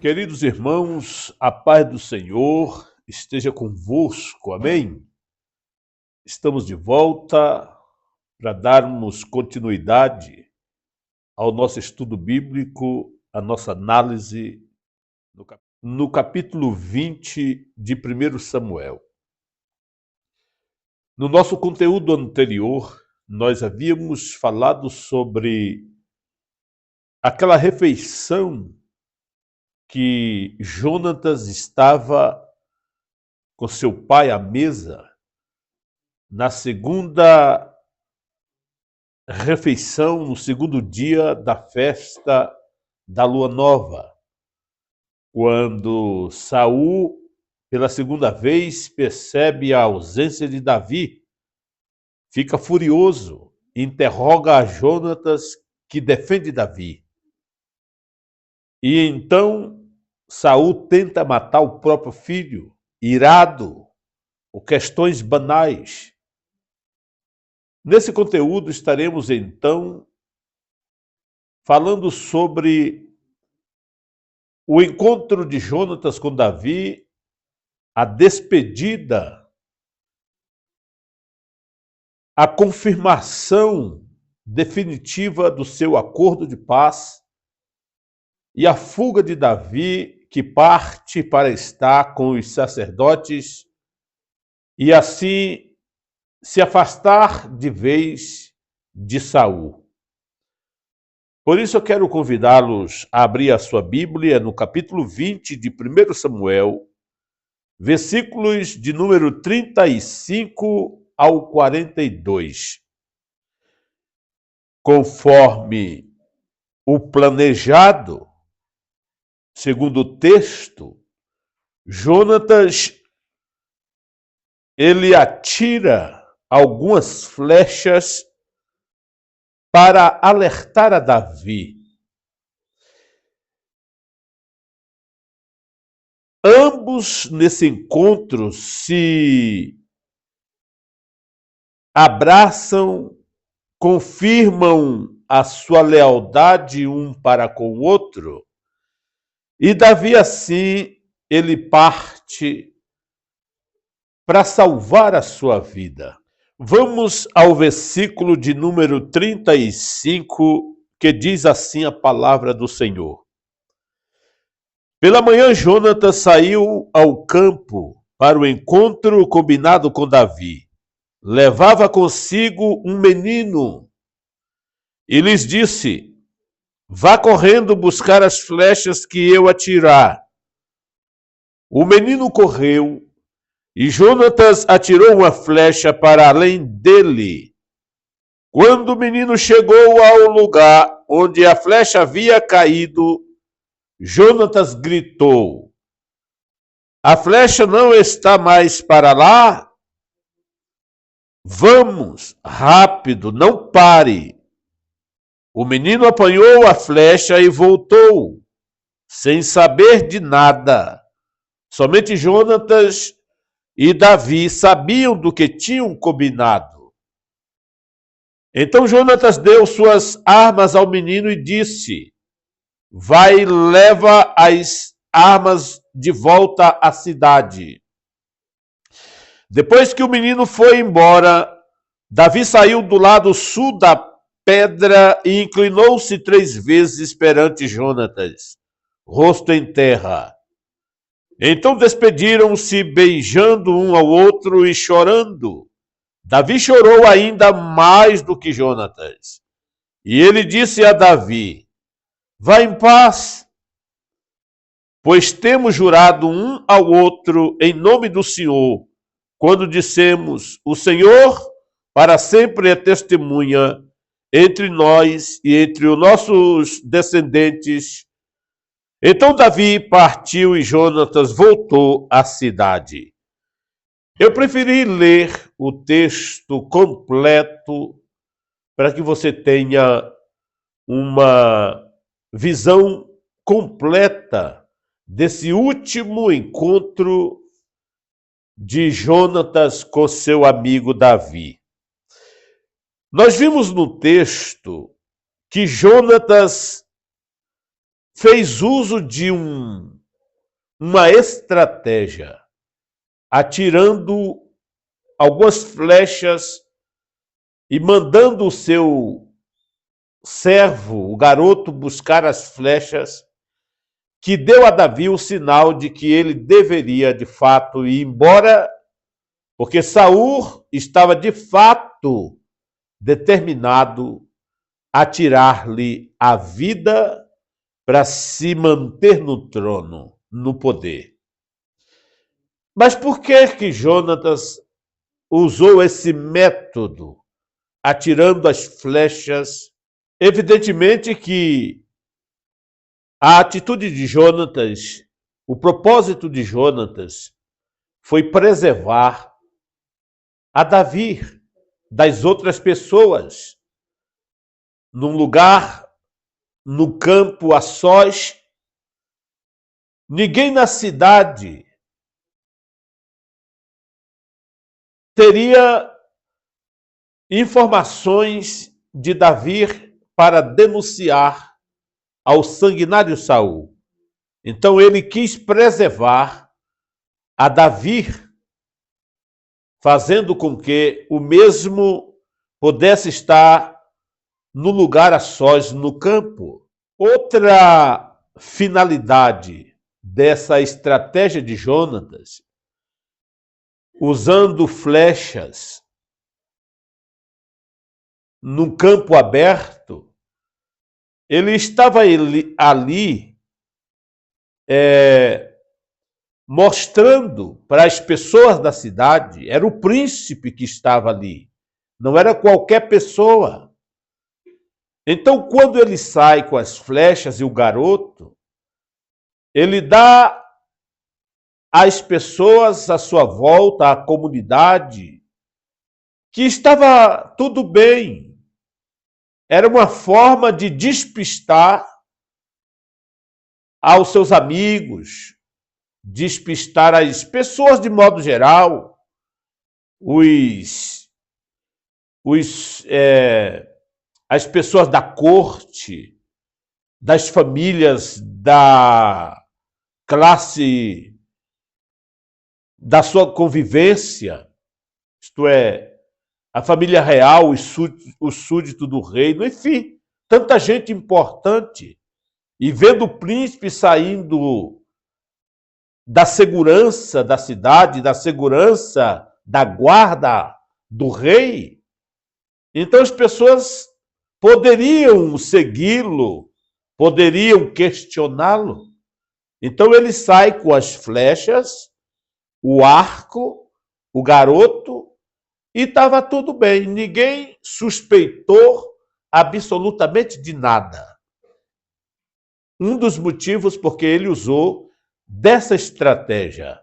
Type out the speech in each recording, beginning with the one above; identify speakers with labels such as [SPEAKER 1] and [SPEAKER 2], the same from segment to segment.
[SPEAKER 1] Queridos irmãos, a paz do Senhor esteja convosco, amém? Estamos de volta para darmos continuidade ao nosso estudo bíblico, a nossa análise no capítulo 20 de 1 Samuel. No nosso conteúdo anterior, nós havíamos falado sobre aquela refeição que Jonatas estava com seu pai à mesa na segunda refeição, no segundo dia da festa da lua nova, quando Saul, pela segunda vez, percebe a ausência de Davi, fica furioso, interroga a Jonatas, que defende Davi. E então Saul tenta matar o próprio filho, irado, por questões banais. Nesse conteúdo estaremos então falando sobre o encontro de Jonatas com Davi, a despedida, a confirmação definitiva do seu acordo de paz e a fuga de Davi, que parte para estar com os sacerdotes e assim se afastar de vez de Saul. Por isso eu quero convidá-los a abrir a sua Bíblia no capítulo 20 de 1 Samuel, versículos de número 35 ao 42. Conforme o planejado, segundo o texto, Jonatas, ele atira algumas flechas para alertar a Davi. Ambos nesse encontro se abraçam, confirmam a sua lealdade um para com o outro, e Davi assim, ele parte para salvar a sua vida. Vamos ao versículo de número 35, que diz assim a palavra do Senhor. Pela manhã, Jonatas saiu ao campo para o encontro combinado com Davi. Levava consigo um menino e lhes disse: vá correndo buscar as flechas que eu atirar. O menino correu e Jonatas atirou uma flecha para além dele. Quando o menino chegou ao lugar onde a flecha havia caído, Jonatas gritou: a flecha não está mais para lá? Vamos, rápido, não pare. O menino apanhou a flecha e voltou, sem saber de nada. Somente Jonatas e Davi sabiam do que tinham combinado. Então Jonatas deu suas armas ao menino e disse: vai e leva as armas de volta à cidade. Depois que o menino foi embora, Davi saiu do lado sul da pedra e inclinou-se 3 vezes perante Jonatas, rosto em terra. Então despediram-se, beijando um ao outro e chorando. Davi chorou ainda mais do que Jonatas. E ele disse a Davi: vá em paz, pois temos jurado um ao outro em nome do Senhor, quando dissemos: o Senhor para sempre é testemunha entre nós e entre os nossos descendentes. Então Davi partiu e Jonatas voltou à cidade. Eu preferi ler o texto completo para que você tenha uma visão completa desse último encontro de Jonatas com seu amigo Davi. Nós vimos no texto que Jonatas fez uso de um uma estratégia, atirando algumas flechas e mandando o seu servo, o garoto, buscar as flechas, que deu a Davi o sinal de que ele deveria, de fato, ir embora, porque Saul estava, de fato, determinado a tirar-lhe a vida para se manter no trono, no poder. Mas por que Jonatas usou esse método, atirando as flechas? Evidentemente que a atitude de Jonatas, o propósito de Jonatas, foi preservar a Davi das outras pessoas, num lugar, no campo, a sós. Ninguém na cidade teria informações de Davi para denunciar ao sanguinário Saul. Então ele quis preservar a Davi, fazendo com que o mesmo pudesse estar no lugar a sós, no campo. Outra finalidade dessa estratégia de Jonatas, usando flechas no campo aberto, ele estava ali mostrando para as pessoas da cidade, era o príncipe que estava ali, não era qualquer pessoa. Então, quando ele sai com as flechas e o garoto, ele dá às pessoas à sua volta, à comunidade, que estava tudo bem. Era uma forma de despistar aos seus amigos, despistar as pessoas de modo geral, as pessoas da corte, das famílias da classe, da sua convivência, isto é, a família real, o súdito do reino, enfim, tanta gente importante. E vendo o príncipe saindo da segurança da cidade, da segurança da guarda do rei, então as pessoas poderiam segui-lo, poderiam questioná-lo. Então ele sai com as flechas, o arco, o garoto, e estava tudo bem. Ninguém suspeitou absolutamente de nada. Um dos motivos porque ele usou dessa estratégia.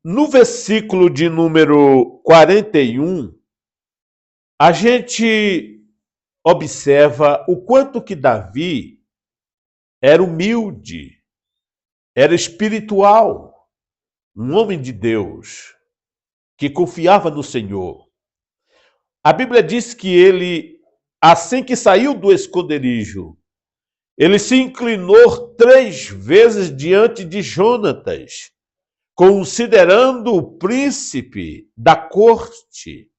[SPEAKER 1] No versículo de número 41, a gente observa o quanto que Davi era humilde, era espiritual, um homem de Deus, que confiava no Senhor. A Bíblia diz que ele, assim que saiu do esconderijo, ele se inclinou 3 vezes diante de Jonatas, considerando o príncipe da corte.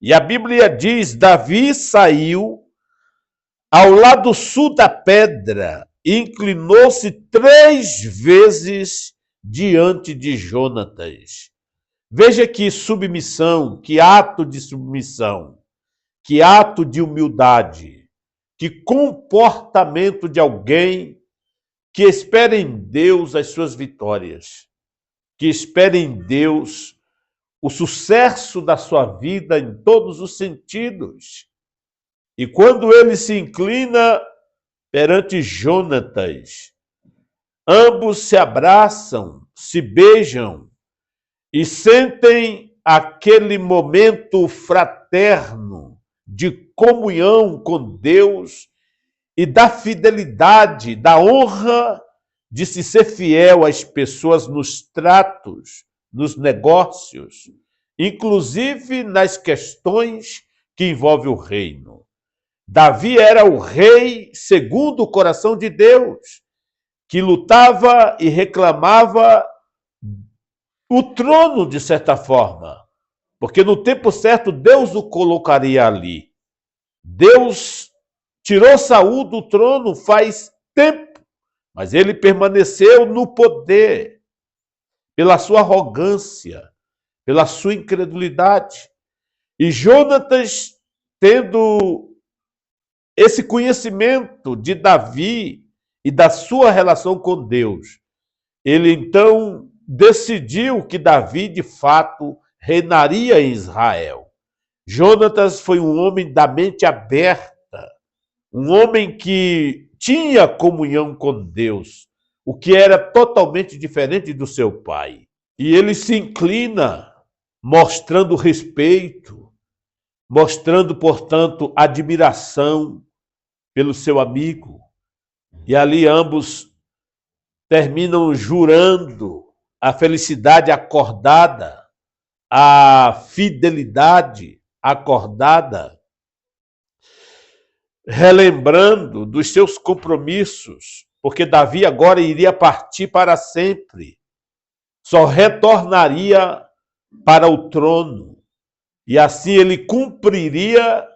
[SPEAKER 1] E a Bíblia diz: Davi saiu ao lado sul da pedra e inclinou-se 3 vezes diante de Jonatas. Veja que submissão, que ato de submissão, que ato de humildade, que comportamento de alguém que espera em Deus as suas vitórias, que espera em Deus o sucesso da sua vida em todos os sentidos. E quando ele se inclina perante Jonatas, ambos se abraçam, se beijam e sentem aquele momento fraterno de comunhão com Deus e da fidelidade, da honra de se ser fiel às pessoas nos tratos, nos negócios, inclusive nas questões que envolvem o reino. Davi era o rei segundo o coração de Deus, que lutava e reclamava o trono, de certa forma, porque no tempo certo Deus o colocaria ali. Deus tirou Saul do trono faz tempo, mas ele permaneceu no poder pela sua arrogância, pela sua incredulidade. E Jonatas, tendo esse conhecimento de Davi e da sua relação com Deus, ele então decidiu que Davi, de fato, reinaria em Israel. Jonatas foi um homem da mente aberta, um homem que tinha comunhão com Deus, o que era totalmente diferente do seu pai. E ele se inclina, mostrando respeito, mostrando, portanto, admiração pelo seu amigo. E ali ambos terminam jurando a felicidade acordada, a fidelidade acordada, relembrando dos seus compromissos, porque Davi agora iria partir para sempre, só retornaria para o trono, e assim ele cumpriria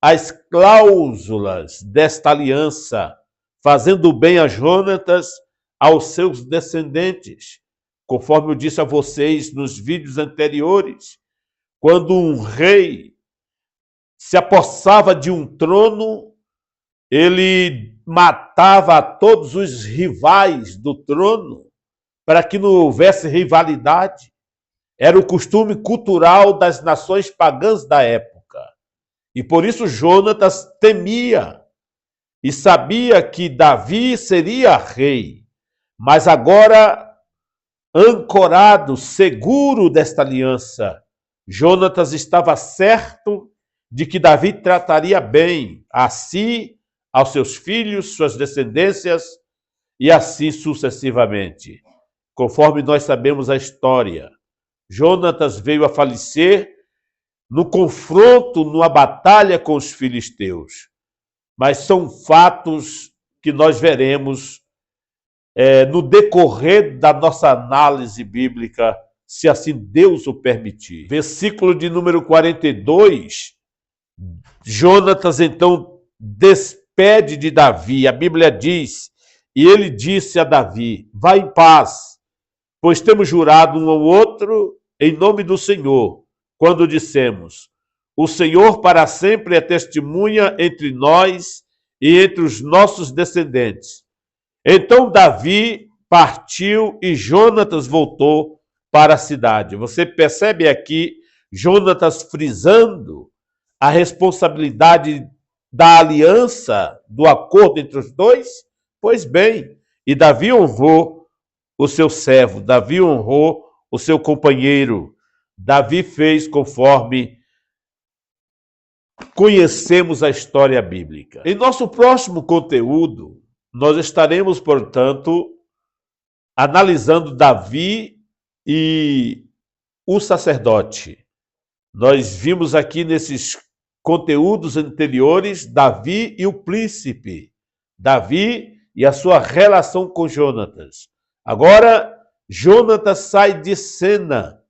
[SPEAKER 1] as cláusulas desta aliança, fazendo bem a Jonatas, aos seus descendentes, conforme eu disse a vocês nos vídeos anteriores. Quando um rei se apossava de um trono, ele matava todos os rivais do trono para que não houvesse rivalidade. Era o costume cultural das nações pagãs da época. E por isso Jonatas temia e sabia que Davi seria rei. Mas agora, ancorado, seguro desta aliança, Jonatas estava certo de que Davi trataria bem a si, aos seus filhos, suas descendências, e assim sucessivamente. Conforme nós sabemos a história, Jonatas veio a falecer no confronto, numa batalha com os filisteus. Mas são fatos que nós veremos no decorrer da nossa análise bíblica, se assim Deus o permitir. Versículo de número 42, Jonatas então despede de Davi. A Bíblia diz, e ele disse a Davi, vá em paz, pois temos jurado um ao outro em nome do Senhor, quando dissemos, o Senhor para sempre é testemunha entre nós e entre os nossos descendentes. Então Davi partiu e Jonatas voltou para a cidade. Você percebe aqui Jonatas frisando a responsabilidade da aliança, do acordo entre os dois? Pois bem, e Davi honrou o seu servo, Davi honrou o seu companheiro, Davi fez conforme conhecemos a história bíblica. Em nosso próximo conteúdo, nós estaremos, portanto, analisando Davi e o sacerdote. Nós vimos aqui nesses conteúdos anteriores Davi e o príncipe, Davi e a sua relação com Jonatas. Agora, Jonatas sai de cena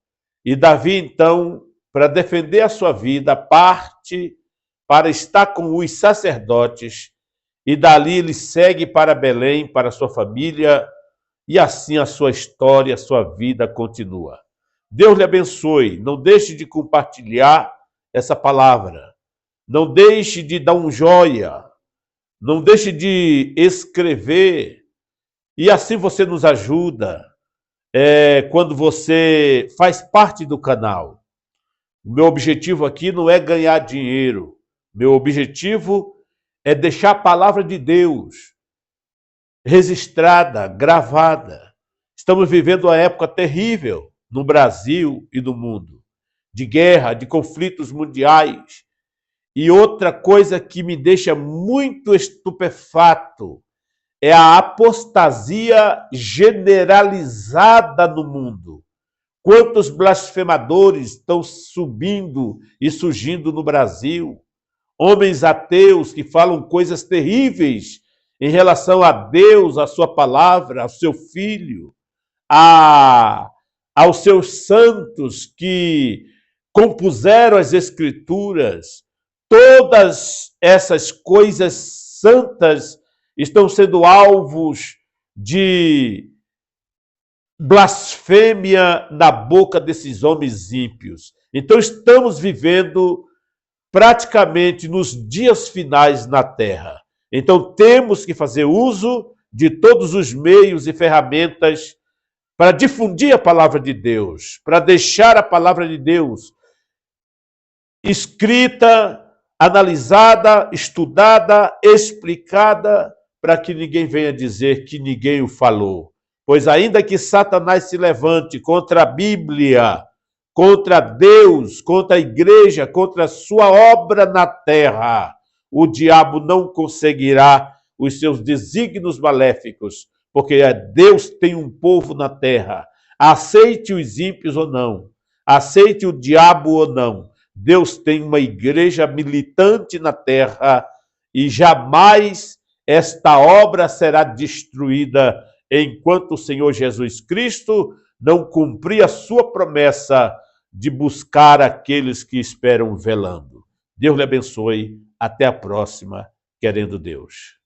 [SPEAKER 1] e Davi, então, para defender a sua vida, parte para estar com os sacerdotes e dali ele segue para Belém, para sua família, e assim a sua história, a sua vida continua. Deus lhe abençoe. Não deixe de compartilhar essa palavra. Não deixe de dar um joia. Não deixe de escrever. E assim você nos ajuda quando você faz parte do canal. O meu objetivo aqui não é ganhar dinheiro. Meu objetivo é deixar a palavra de Deus registrada, gravada. Estamos vivendo uma época terrível no Brasil e no mundo, de guerra, de conflitos mundiais. E outra coisa que me deixa muito estupefato é a apostasia generalizada no mundo. Quantos blasfemadores estão subindo e surgindo no Brasil? Homens ateus que falam coisas terríveis em relação a Deus, a sua palavra, ao seu Filho, aos seus santos que compuseram as Escrituras. Todas essas coisas santas estão sendo alvos de blasfêmia na boca desses homens ímpios. Então estamos vivendo praticamente nos dias finais na Terra. Então temos que fazer uso de todos os meios e ferramentas para difundir a palavra de Deus, para deixar a palavra de Deus escrita, analisada, estudada, explicada, para que ninguém venha dizer que ninguém o falou. Pois ainda que Satanás se levante contra a Bíblia, contra Deus, contra a igreja, contra a sua obra na terra, o diabo não conseguirá os seus desígnios maléficos, porque Deus tem um povo na terra. Aceite os ímpios ou não, aceite o diabo ou não, Deus tem uma igreja militante na terra e jamais esta obra será destruída enquanto o Senhor Jesus Cristo não cumprir a sua promessa de buscar aqueles que esperam velando. Deus lhe abençoe. Até a próxima, querendo Deus.